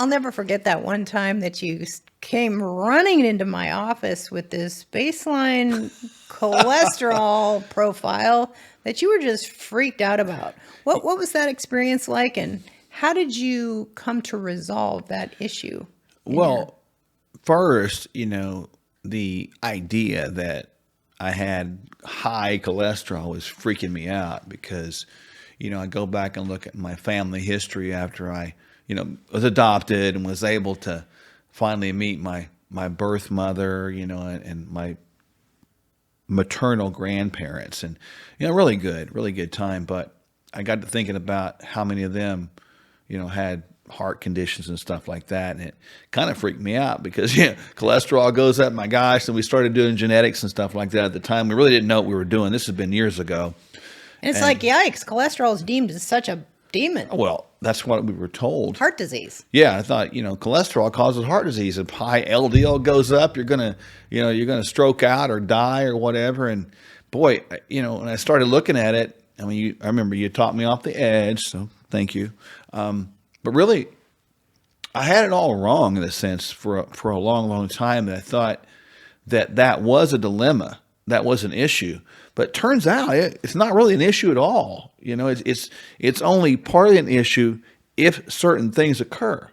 I'll never forget that one time that you came running into my office with this baseline cholesterol profile that you were just freaked out about. What was that experience like, and how did you come to resolve that issue? Well, first, the idea that I had high cholesterol was freaking me out because, I go back and look at my family history after I, was adopted and was able to finally meet my birth mother, and my maternal grandparents, and really good time. But I got to thinking about how many of them, had heart conditions and stuff like that, and it kind of freaked me out because cholesterol goes up. My gosh! And we started doing genetics and stuff like that at the time. We really didn't know what we were doing. This has been years ago. And it's like, yikes! Cholesterol is deemed as such a demon. Well, that's what we were told. Heart disease. Yeah, I thought, cholesterol causes heart disease. If high LDL goes up, you're gonna stroke out or die or whatever. And boy, when I started looking at it, I remember you taught me off the edge, so thank you. But really, I had it all wrong in a sense for a long time. That I thought that was a dilemma, that was an issue. But it turns out it's not really an issue at all. It's only partly an issue if certain things occur.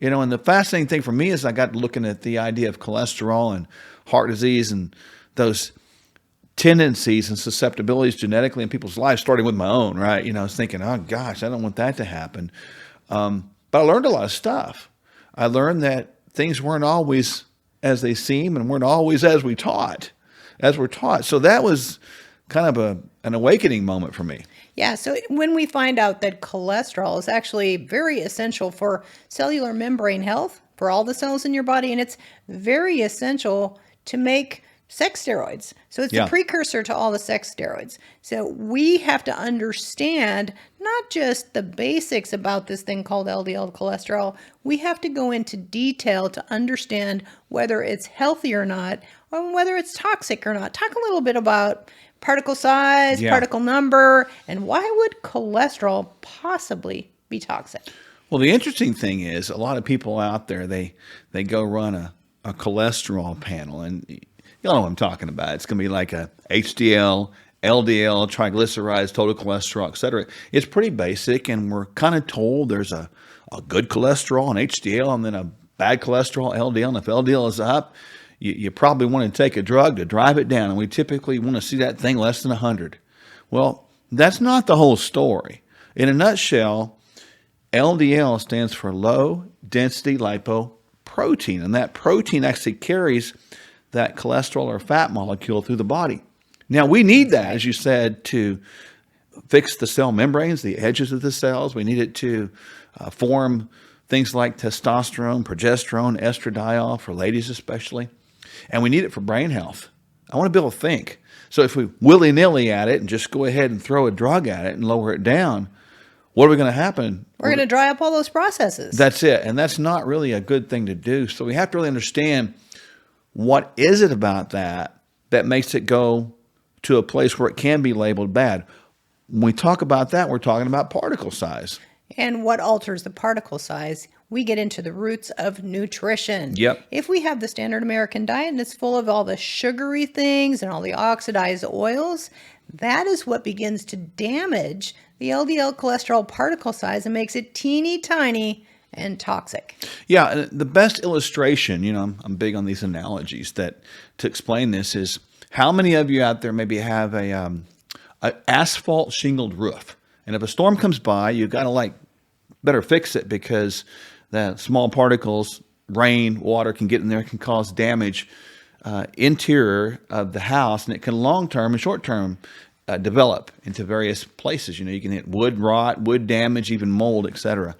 And the fascinating thing for me is I got looking at the idea of cholesterol and heart disease and those tendencies and susceptibilities genetically in people's lives, starting with my own, right? I was thinking, oh gosh, I don't want that to happen. But I learned a lot of stuff. I learned that things weren't always as they seem and weren't always as we're taught. So that was kind of an awakening moment for me. Yeah, so when we find out that cholesterol is actually very essential for cellular membrane health, for all the cells in your body, and it's very essential to make sex steroids. So it's the precursor to all the sex steroids. So we have to understand not just the basics about this thing called LDL cholesterol. We have to go into detail to understand whether it's healthy or not, or whether it's toxic or not. Talk a little bit about particle size, particle number, and why would cholesterol possibly be toxic? Well, the interesting thing is a lot of people out there, they go run a cholesterol panel, and you know what I'm talking about. It's going to be like a HDL, LDL, triglycerides, total cholesterol, et cetera. It's pretty basic, and we're kind of told there's a good cholesterol, an HDL, and then a bad cholesterol, LDL. And if LDL is up, you probably want to take a drug to drive it down, and we typically want to see that thing less than 100. Well, that's not the whole story. In a nutshell, LDL stands for low density lipoprotein, and that protein actually carries that cholesterol or fat molecule through the body. Now, we need that, as you said, to fix the cell membranes, the edges of the cells. We need it to form things like testosterone, progesterone, estradiol, for ladies especially. And we need it for brain health. I want to be able to think. So if we willy-nilly at it and just go ahead and throw a drug at it and lower it down, what are we going to happen? We're going to dry up all those processes. That's it. And that's not really a good thing to do. So we have to really understand, what is it about that makes it go to a place where it can be labeled bad? When we talk about that, we're talking about particle size. And what alters the particle size? We get into the roots of nutrition. Yep. If we have the standard American diet and it's full of all the sugary things and all the oxidized oils, that is what begins to damage the LDL cholesterol particle size and makes it teeny tiny and toxic. Yeah, the best illustration, I'm big on these analogies to explain this, is how many of you out there maybe have a asphalt shingled roof, and if a storm comes by, you got to better fix it because the small particles, rain, water can get in there, can cause damage interior of the house, and it can long-term and short-term develop into various places. You can hit wood rot, wood damage, even mold, etc.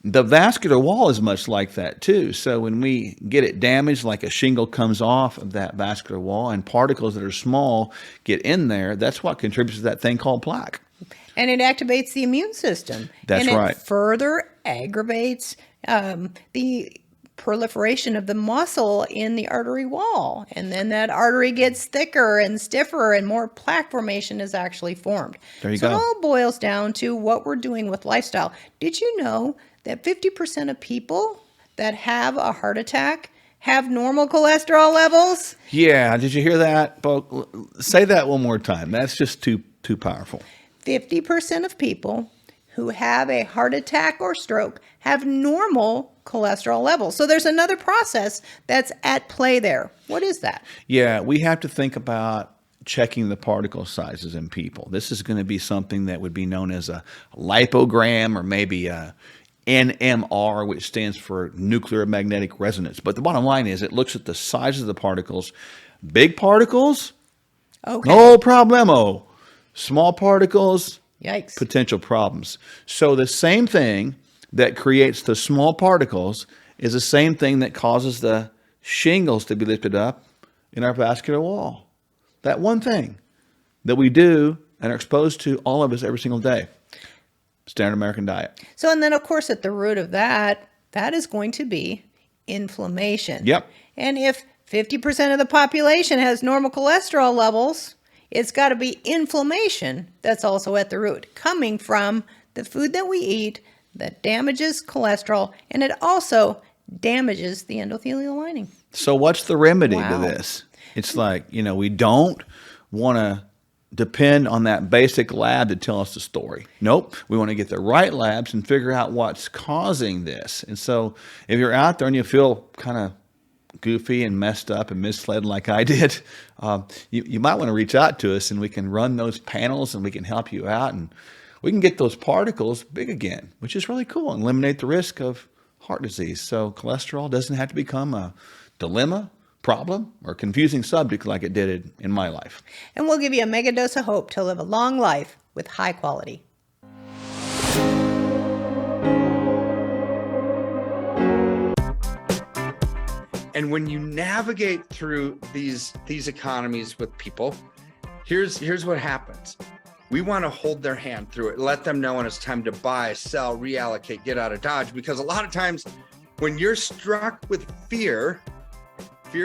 The vascular wall is much like that too. So when we get it damaged, like a shingle comes off of that vascular wall and particles that are small get in there, that's what contributes to that thing called plaque. And it activates the immune system. That's right. And it further aggravates the proliferation of the muscle in the artery wall. And then that artery gets thicker and stiffer and more plaque formation is actually formed. There you go. So it all boils down to what we're doing with lifestyle. Did you know that 50% of people that have a heart attack have normal cholesterol levels? Yeah, did you hear that, folks? Say that one more time. That's just too powerful. 50% of people who have a heart attack or stroke have normal cholesterol levels. So there's another process that's at play there. What is that? Yeah, we have to think about checking the particle sizes in people. This is going to be something that would be known as a lipogram, or maybe a NMR, which stands for nuclear magnetic resonance. But the bottom line is it looks at the size of the particles. Big particles, Okay. no problemo. Small particles, Yikes. potential problems. So the same thing that creates the small particles is the same thing that causes the shingles to be lifted up in our vascular wall. That one thing that we do and are exposed to, all of us, every single day. Standard American diet. So, and then of course at the root of that is going to be inflammation. Yep. And if 50% of the population has normal cholesterol levels, it's got to be inflammation that's also at the root, coming from the food that we eat that damages cholesterol, and it also damages the endothelial lining. So what's the remedy to Wow. this? It's like, we don't want to depend on that basic lab to tell us the story. Nope. We want to get the right labs and figure out what's causing this. And so if you're out there and you feel kind of goofy and messed up and misled like I did, you might want to reach out to us, and we can run those panels and we can help you out, and we can get those particles big again, which is really cool, and eliminate the risk of heart disease. So cholesterol doesn't have to become a dilemma, problem, or confusing subject like it did in my life. And we'll give you a mega dose of hope to live a long life with high quality. And when you navigate through these economies with people, here's what happens. We want to hold their hand through it, let them know when it's time to buy, sell, reallocate, get out of Dodge. Because a lot of times when you're struck with fear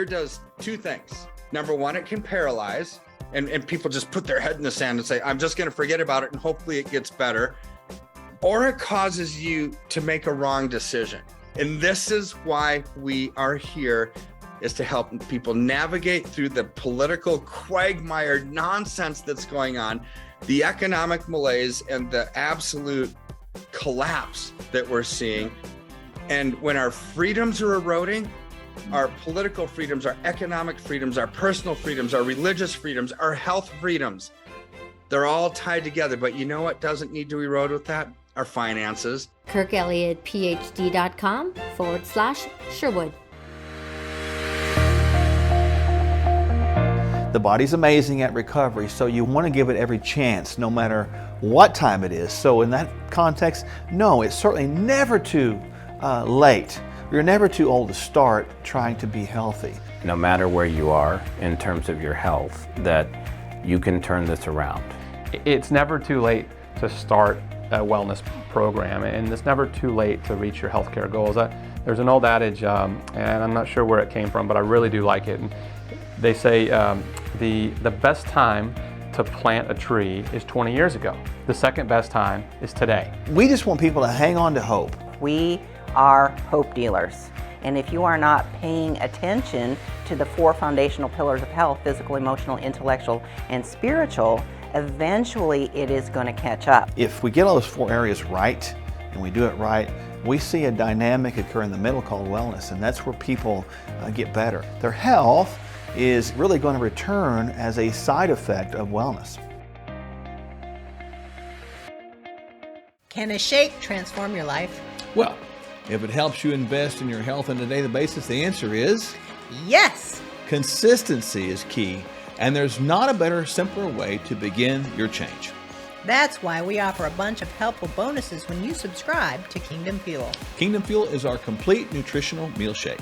does two things. Number one, it can paralyze, and people just put their head in the sand and say, I'm just going to forget about it and hopefully it gets better. Or it causes you to make a wrong decision. And this is why we are here, is to help people navigate through the political quagmire nonsense that's going on, the economic malaise, and the absolute collapse that we're seeing. And when our freedoms are eroding, our political freedoms, our economic freedoms, our personal freedoms, our religious freedoms, our health freedoms, they're all tied together. But you know what doesn't need to erode with that? Our finances. KirkElliottPhD.com/Sherwood. The body's amazing at recovery, so you want to give it every chance, no matter what time it is. So in that context, no, it's certainly never too late. You're never too old to start trying to be healthy. No matter where you are in terms of your health, that you can turn this around. It's never too late to start a wellness program, and it's never too late to reach your healthcare goals. There's an old adage, and I'm not sure where it came from, but I really do like it. And they say the best time to plant a tree is 20 years ago. The second best time is today. We just want people to hang on to hope. We are hope dealers. And if you are not paying attention to the 4 foundational pillars of health, physical, emotional, intellectual, and spiritual, eventually it is going to catch up. If we get all those 4 areas right, and we do it right, we see a dynamic occur in the middle called wellness, and that's where people get better. Their health is really going to return as a side effect of wellness. Can a shake transform your life? Well, if it helps you invest in your health on a daily basis, the answer is Yes. consistency is key, and there's not a better, simpler way to begin your change. That's why we offer a bunch of helpful bonuses when you subscribe to Kingdom Fuel. Kingdom Fuel is our complete nutritional meal shake.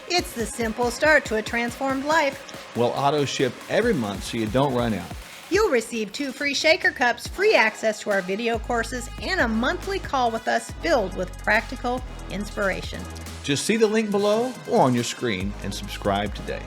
It's the simple start to a transformed life. We'll auto ship every month so you don't run out. You'll receive 2 free shaker cups, free access to our video courses, and a monthly call with us filled with practical inspiration. Just see the link below or on your screen and subscribe today.